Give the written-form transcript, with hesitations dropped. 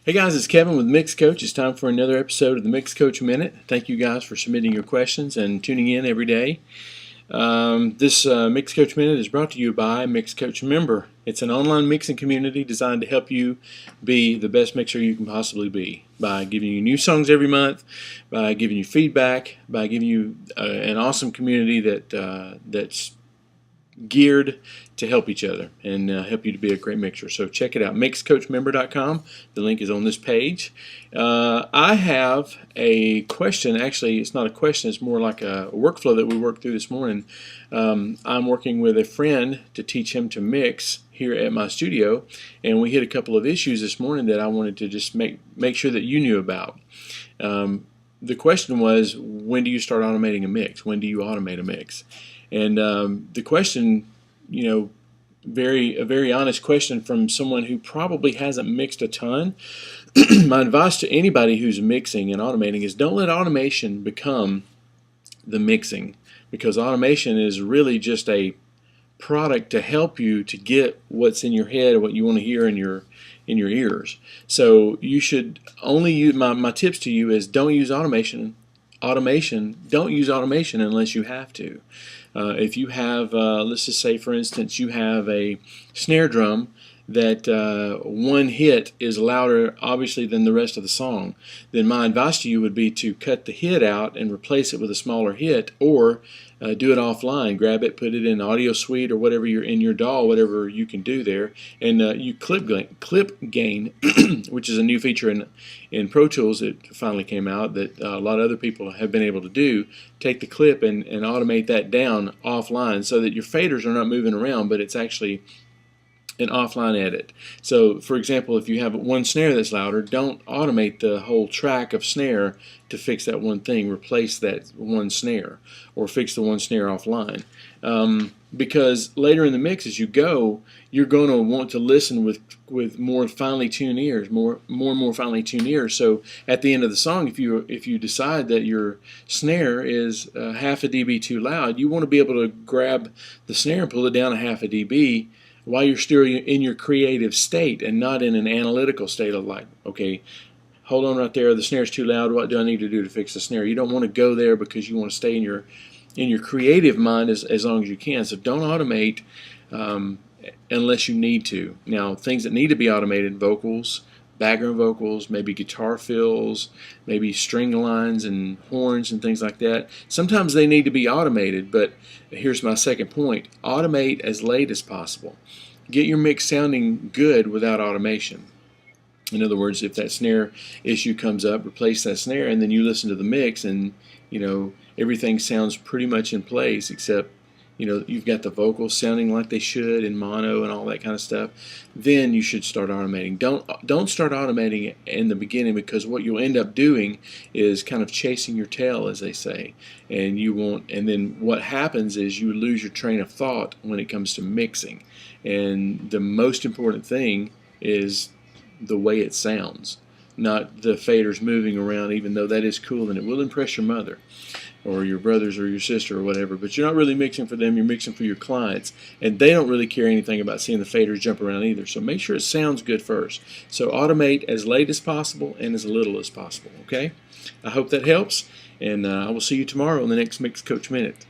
Hey guys, it's Kevin with MixCoach. It's time for another episode of the MixCoach Minute. Thank you guys for submitting your questions and tuning in every day. This MixCoach Minute is brought to you by MixCoach Member. It's an online mixing community designed to help you be the best mixer you can possibly be by giving you new songs every month, by giving you feedback, by giving you an awesome community that's geared to help each other and help you to be a great mixer. So check it out, MixCoachMember.com. The link is on this page. I have a question. Actually, it's not a question. It's more like a workflow that we worked through this morning. I'm working with a friend to teach him to mix here at my studio, and we hit a couple of issues this morning that I wanted to just make sure that you knew about. The question was, when do you start automating a mix? When do you automate a mix? And the question, a very honest question from someone who probably hasn't mixed a ton. My advice to anybody who's mixing and automating is don't let automation become the mixing, because automation is really just a product to help you to get what's in your head or what you want to hear in your ears. So you should only use, my tips to you is don't use automation. Don't use automation unless you have to. If you have, let's just say for instance, you have a snare drum that one hit is louder obviously than the rest of the song, then my advice to you would be to cut the hit out and replace it with a smaller hit, or do it offline. Grab it, put it in Audio Suite or whatever you're in your DAW, whatever you can do there, and you clip gain, which is a new feature in Pro Tools that finally came out that a lot of other people have been able to do. Take the clip and automate that down offline so that your faders are not moving around, but it's actually an offline edit. So for example, if you have one snare that's louder, don't automate the whole track of snare to fix that one thing. Replace that one snare or fix the one snare offline, because later in the mix as you go, you're going to want to listen with more finely tuned ears, more finely tuned ears. So at the end of the song, if you decide that your snare is half a dB too loud, you want to be able to grab the snare and pull it down a half a dB while you're still in your creative state and not in an analytical state of like, okay, hold on right there, the snare's too loud, what do I need to do to fix the snare? You don't want to go there because you want to stay in your creative mind as long as you can. So don't automate unless you need to. Now, things that need to be automated: vocals, background vocals, maybe guitar fills, maybe string lines and horns and things like that. Sometimes they need to be automated, but here's my second point: automate as late as possible. Get your mix sounding good without automation. In other words, if that snare issue comes up, replace that snare, and then you listen to the mix and everything sounds pretty much in place except you've got the vocals sounding like they should in mono and all that kind of stuff. Then you should start automating. Don't start automating in the beginning, because what you'll end up doing is kind of chasing your tail, as they say, and then what happens is you lose your train of thought when it comes to mixing. And the most important thing is the way it sounds, not the faders moving around, even though that is cool and it will impress your mother or your brothers or your sister or whatever, but you're not really mixing for them, you're mixing for your clients, and they don't really care anything about seeing the faders jump around either. So make sure it sounds good first. So automate as late as possible and as little as possible, okay? I hope that helps, and I will see you tomorrow on the next MixCoach Minute.